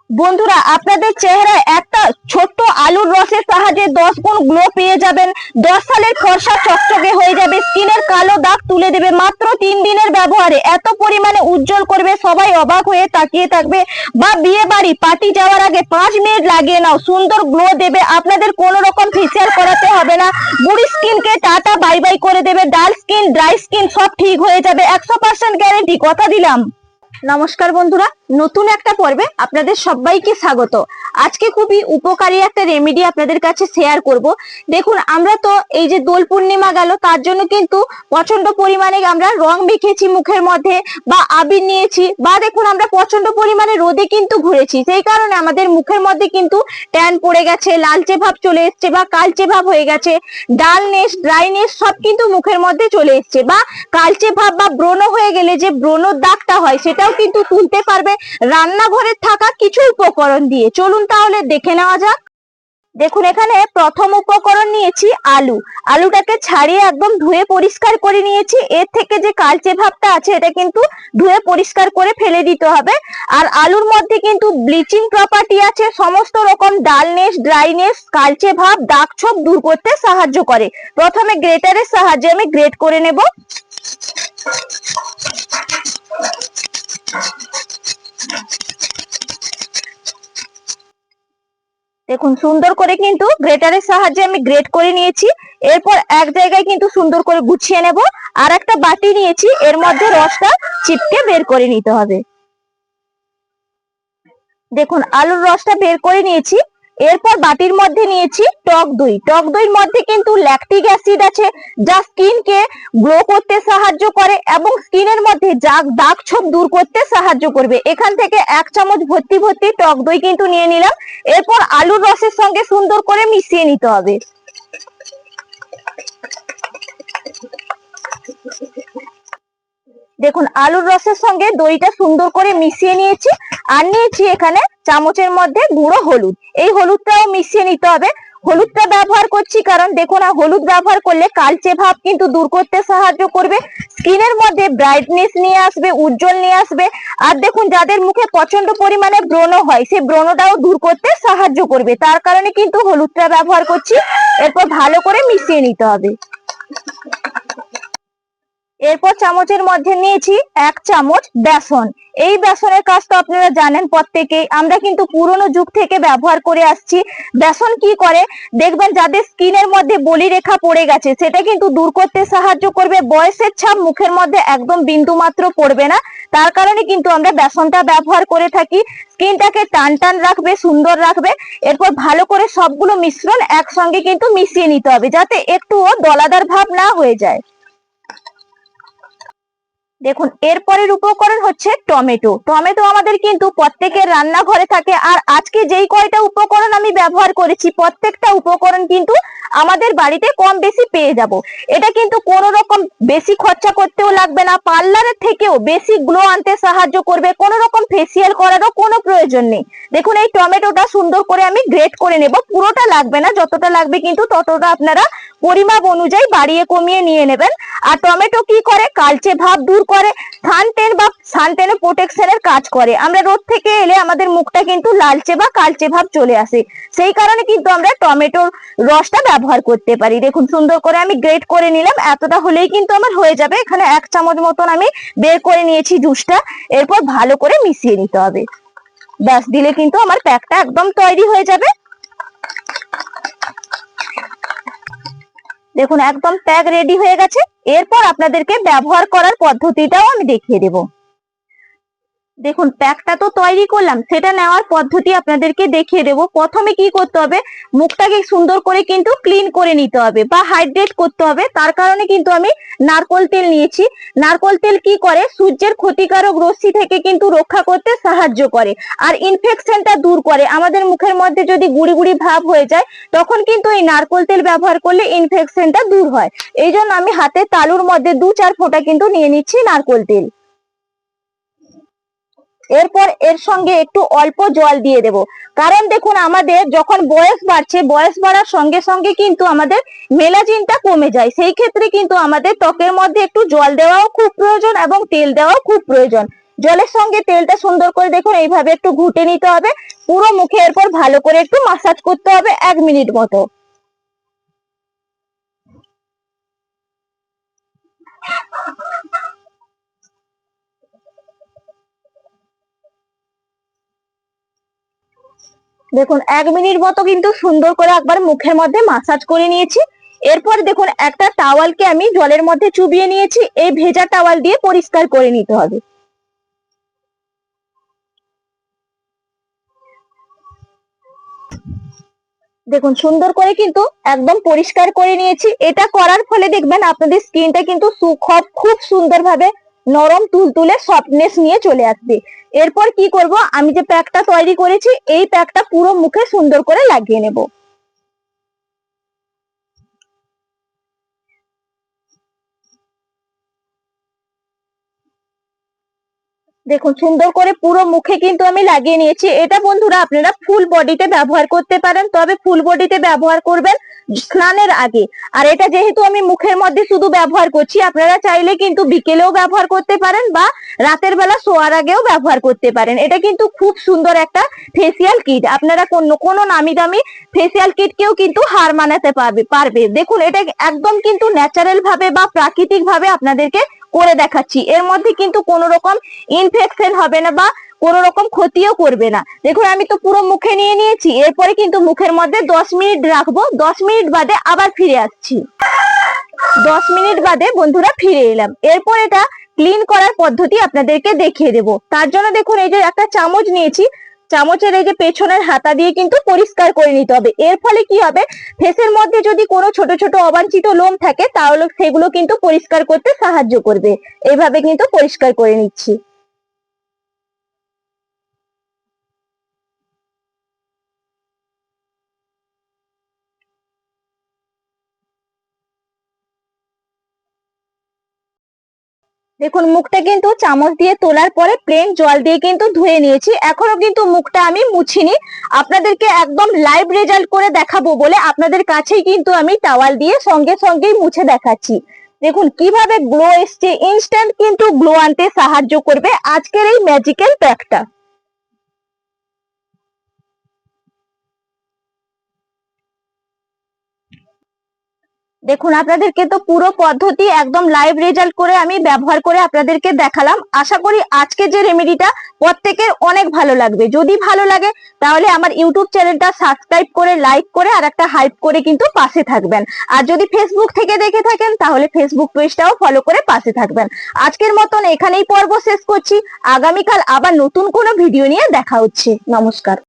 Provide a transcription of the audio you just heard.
বন্ধুরা, আপনাদের চেহারায় একটা ছোট্ট আলুর রসের সাহায্যে 10 গুণ গ্লো পেয়ে যাবেন। 10 সালের ফর্সা চকচকে হয়ে যাবে, স্কিনের কালো দাগ তুলে দেবে। মাত্র 3 দিনের ব্যবহারে এত পরিমাণে উজ্জ্বল করবে, সবাই অবাক হয়ে তাকিয়ে থাকবে। বা বিয়ে বাড়ি পার্টি যাওয়ার আগে 5 মিনিট লাগিয়ে নাও, সুন্দর গ্লো দেবে। আপনাদের কোনো রকম ফেসিয়াল করাতে হবে না। বুড়ি স্কিনকে টাটা বাই বাই করে দেবে। ডাল স্কিন, ড্রাই স্কিন সব ঠিক হয়ে যাবে। 100% গ্যারেন্টি, কথা দিলাম। নমস্কার বন্ধুরা, নতুন একটা পর্বে আপনাদের সবাইকে স্বাগত। আজকে খুবই উপকারী একটা রেমেডি আপনাদের কাছে শেয়ার করব। দেখুন, আমরা তো এই যে দোল পূর্ণিমা গেল, তার জন্য কিন্তু প্রচন্ড পরিমাণে আমরা রং মেখেছি মুখের মধ্যে, বা আবির নিয়েছি, বা দেখুন আমরা প্রচন্ড পরিমাণে রোদে কিন্তু ঘুরেছি। সেই কারণে আমাদের মুখের মধ্যে কিন্তু ট্যান পড়ে গেছে, লালচে ভাব চলে এসছে, বা কালচে ভাব হয়ে গেছে। ডালনেস, ড্রাইনেস সব কিন্তু মুখের মধ্যে চলে এসছে। বা কালচে ভাব বা ব্রণ হয়ে গেলে যে ব্রণর দাগটা হয়, সেটাও কিন্তু তুলতে পারবে রান্নাঘরে থাকা কিছু উপকরণ দিয়ে। চলুন তাহলে দেখে নেওয়া যাক। দেখুন, এখানে প্রথম উপকরণ নিয়েছি আলু। আলুটাকে ছাড়িয়ে একদম ধুয়ে পরিষ্কার করে নিয়েছি। এর থেকে যে কালচে ভাবটা আছে, এটা কিন্তু ধুয়ে পরিষ্কার করে ফেলে দিতে হবে। আর আলুর মধ্যে কিন্তু ব্লিচিং প্রপার্টি আছে, সমস্ত রকম ডালনেস, ড্রাইনেস, কালচে ভাব, দাগ ছোপ দূর করতে সাহায্য করে। প্রথমে গ্রেটারের সাহায্যে আমি গ্রেট করে নেব। দেখুন, সুন্দর করে কিন্তু গ্রেটারের সাহায্যে আমি গ্রেট করে নিয়েছি। এরপর এক জায়গায় কিন্তু সুন্দর করে গুছিয়ে নেব। আর একটা বাটি নিয়েছি, এর মধ্যে রসটা চিপকে বের করে নিতে হবে। দেখুন, আলুর রসটা বের করে নিয়েছি। এরপর বাটির মধ্যে নিয়েছি টক দই। টক দইয়ের মধ্যে কিন্তু ল্যাকটিক অ্যাসিড আছে, যা স্কিনকে গ্লো করতে সাহায্য করে এবং স্কিনের মধ্যে দাগ ছোপ দূর করতে সাহায্য করবে। এখান থেকে 1 চামচ ভর্তি ভর্তি টক দই কিন্তু নিয়ে নিলাম। এরপর আলুর রসের সঙ্গে সুন্দর করে মিশিয়ে নিতে হবে। দেখুন, আলুর রসের সঙ্গে দইটা সুন্দর করে মিশিয়ে নিয়েছি। আর নিয়েছি এখানে চামচের মধ্যে গুঁড়ো হলুদ। এই হলুদটাও মিশিয়ে নিতে হবে। হলুদটা ব্যবহার করছি কারণ দেখুন, হলুদ ব্যবহার করলে কালচে ভাব কিন্তু দূর করতে সাহায্য করবে, স্কিনের মধ্যে ব্রাইটনেস নিয়ে আসবে, উজ্জ্বল নিয়ে আসবে। আর দেখুন, যাদের মুখে প্রচন্ড পরিমাণে ব্রণ হয়, সেই ব্রণটাও দূর করতে সাহায্য করবে। তার কারণে কিন্তু হলুদটা ব্যবহার করছি। এরপর ভালো করে মিশিয়ে নিতে হবে। এরপর চামচের মধ্যে নিয়েছি 1 চামচ বেসন। এই বেসনের কাজ তো আপনারা জানেন প্রত্যেকেই, আমরা কিন্তু পুরনো যুগ থেকে ব্যবহার করে আসছি। বেসন কি করে, দেখবেন যাদের স্কিনের মধ্যে বলি রেখা পড়ে গেছে, সেটা কিন্তু দূর করতে সাহায্য করবে। বয়সের ছাপ মুখের মধ্যে একদম বিন্দু মাত্র পড়বে না। তার কারণে কিন্তু আমরা বেসনটা ব্যবহার করে থাকি। স্কিনটাকে টান টান রাখবে, সুন্দর রাখবে। এরপর ভালো করে সবগুলো মিশ্রণ একসঙ্গে কিন্তু মিশিয়ে নিতে হবে, যাতে একটুও দলাদার ভাব না হয়ে যায়। দেখুন, এরপরের উপকরণ হচ্ছে টমেটো। টমেটো আমাদের কিন্তু প্রত্যেকের রান্নাঘরে থাকে। আর আজকে যেই কয়টা উপকরণ আমি ব্যবহার করেছি, প্রত্যেকটা উপকরণ কিন্তু আমাদের বাড়িতে কম বেশি পেয়ে যাব। এটা কিন্তু কোনো রকম বেশি খরচা করতেও লাগবে না, পার্লারের থেকেও বেশি গ্লো আনতে সাহায্য করবে। কোনো রকম ফেসিয়াল করারও কোনো প্রয়োজন নেই। দেখুন, এই টমেটোটা সুন্দর করে আমি গ্রেট করে নেব। পুরোটা লাগবে না, যতটা লাগবে কিন্তু ততটা আপনারা পরিমাপ অনুযায়ী বাড়িয়ে কমিয়ে নিয়ে নেবেন। আর টমেটো কি করে, কালচে ভাব দূর করে, সানটেন বা সানটেনে প্রোটেকশনের কাজ করে। আমরা রোদ থেকে এলে আমাদের মুখটা কিন্তু লালচে বা কালচে ভাব চলে আসে, সেই কারণে কিন্তু আমরা টমেটোর রসটা ব্যবহার করতে পারি। দেখুন, সুন্দর করে আমি গ্রেট করে নিলাম। এতটা হলেই কিন্তু আমার হয়ে যাবে। এখানে 1 চামচ মতন আমি বের করে নিয়েছি জুসটা। এরপর ভালো করে মিশিয়ে নিতে হবে। ব্যাস, দিলে কিন্তু আমার প্যাকটা একদম তৈরি হয়ে যাবে। দেখুন, একদম প্যাক রেডি হয়ে গেছে। এরপর আপনাদেরকে ব্যবহার করার পদ্ধতিটাও আমি দেখিয়ে দেব। দেখুন, প্যাকটা তো তৈরি করলাম, সেটা নেওয়ার পদ্ধতি আপনাদেরকে দেখিয়ে দেব। প্রথমে কি করতে হবে, মুখটাকে সুন্দর করে কিন্তু ক্লিন করে নিতে হবে বা হাইড্রেট করতে হবে। তার কারণে কিন্তু আমি নারকোল তেল নিয়েছি। নারকোল তেল কি করে, সূর্যের ক্ষতিকারক রশ্মি থেকে কিন্তু রক্ষা করতে সাহায্য করে আর ইনফেকশনটা দূর করে। আমাদের মুখের মধ্যে যদি গুড়ি গুড়ি ভাব হয়ে যায়, তখন কিন্তু এই নারকোল তেল ব্যবহার করলে ইনফেকশনটা দূর হয়। এই জন্য আমি হাতে তালুর মধ্যে 2-4 ফোঁটা কিন্তু নিয়ে নিচ্ছি নারকোল তেল। এরপর এর সঙ্গে একটু অল্প জল দিয়ে দেব। কারণ দেখুন, আমাদের যখন বয়স বাড়ছে, বয়স বাড়ার সঙ্গে সঙ্গে কিন্তু আমাদের মেলাজিনটা কমে যায়। সেই ক্ষেত্রে কিন্তু আমাদের ত্বকের মধ্যে একটু জল দেওয়াও খুব প্রয়োজন এবং তেল দেওয়াও খুব প্রয়োজন। জলের সঙ্গে তেলটা সুন্দর করে দেখুন এইভাবে একটু ঘুটে নিতে হবে পুরো মুখে। এরপর ভালো করে একটু মাসাজ করতে হবে 1 মিনিট মতো। দেখুন 1 মিনিট মতো কিন্তু সুন্দর করে একবার মুখের মধ্যে মাসাজ করে নিয়েছি। এরপর দেখুন একটা টাওয়ালকে আমি জলের মধ্যে চুবিয়ে নিয়েছি, এই ভেজা টাওয়াল দিয়ে পরিষ্কার করে নিতে হবে। দেখুন সুন্দর করে কিন্তু একদম পরিষ্কার করে নিয়েছি। এটা করার ফলে দেখবেন আপনাদের স্কিনটা কিন্তু খুব সুন্দরভাবে নরম তুলতুলে সফটনেস নিয়ে চলে আসবে। এরপর কি করব, আমি যে প্যাকটা তৈরি করেছি এই প্যাকটা পুরো মুখে সুন্দর করে লাগিয়ে নেব। দেখুন সুন্দর করে পুরো মুখে কিন্তু আমি লাগিয়ে নিয়েছি। এটা বন্ধুরা আপনারা ফুল বডিতে ব্যবহার করতে পারেন, তবে ফুল বডিতে ব্যবহার করবেন স্নানের আগে। আর এটা যেহেতু আমি মুখের মধ্যে শুধু ব্যবহার করছি, আপনারা চাইলে কিন্তু বিকেলেও ব্যবহার করতে পারেন বা রাতের বেলা শোয়ার আগেও ব্যবহার করতে পারেন। এটা কিন্তু খুব সুন্দর একটা ফেসিয়াল কিট, আপনারা কোনো নামি দামি ফেসিয়াল কিটকেও কিন্তু হার মানাতে পারবে। দেখুন এটা একদম কিন্তু ন্যাচারাল ভাবে বা প্রাকৃতিক ভাবে আপনাদেরকে করে দেখাচ্ছি। এর মধ্যে কিন্তু কোনো রকম ইনফেকশন হবে না বা কোনো রকম ক্ষতিও করবে না। দেখুন আমি তো পুরো মুখে নিয়ে নিয়েছি, এরপরে কিন্তু মুখের মধ্যে 10 মিনিট রাখবো। 10 মিনিট বাদে আবার ফিরে আসছি। 10 মিনিট বাদে বন্ধুরা ফিরে এলাম। এরপর এটা ক্লিন করার পদ্ধতি আপনাদেরকে দেখিয়ে দেব। তার জন্য দেখুন এই যে একটা চামচ নিয়েছি, চামচের এই যে পেছনের হাতা দিয়ে কিন্তু পরিষ্কার করে নিতে হবে। এর ফলে কি হবে, ফেসের মধ্যে যদি কোনো ছোট ছোট অবাঞ্ছিত লোম থাকে তাহলে সেগুলো কিন্তু পরিষ্কার করতে সাহায্য করবে। এইভাবে কিন্তু পরিষ্কার করে নিচ্ছি। দেখুন মুখটা কিন্তু চামচ দিয়ে তোলার পরে প্লেন জল দিয়ে কিন্তু ধুয়ে নিয়েছি। এখনো কিন্তু মুখটা আমি মুছিনি, আপনাদেরকে একদম লাইভ রেজাল্ট করে দেখাবো বলে আপনাদের কাছেই কিন্তু আমি টাওয়াল দিয়ে সঙ্গে সঙ্গেই মুছে দেখাচ্ছি। দেখুন কিভাবে গ্লো এসছে, ইনস্ট্যান্ট কিন্তু গ্লো আনতে সাহায্য করবে আজকের এই ম্যাজিক্যাল প্যাকটা। দেখুন আপনাদেরকে তো পুরো পদ্ধতি একদম লাইভ রেজাল্ট করে আমি ব্যবহার করে আপনাদেরকে দেখালাম। আশা করি আজকে যে রেমেডিটা প্রত্যেকের অনেক ভালো লাগবে। যদি ভালো লাগে তাহলে আমার ইউটিউব চ্যানেলটা সাবস্ক্রাইব করে লাইক করে আর একটা হাইপ করে কিন্তু পাশে থাকবেন। আর যদি ফেসবুক থেকে দেখে থাকেন তাহলে ফেসবুক পেজটাও ফলো করে পাশে থাকবেন। আজকের মতন এখানেই পর্ব শেষ করছি। আগামীকাল আবার নতুন কোনো ভিডিও নিয়ে দেখা হচ্ছে। নমস্কার।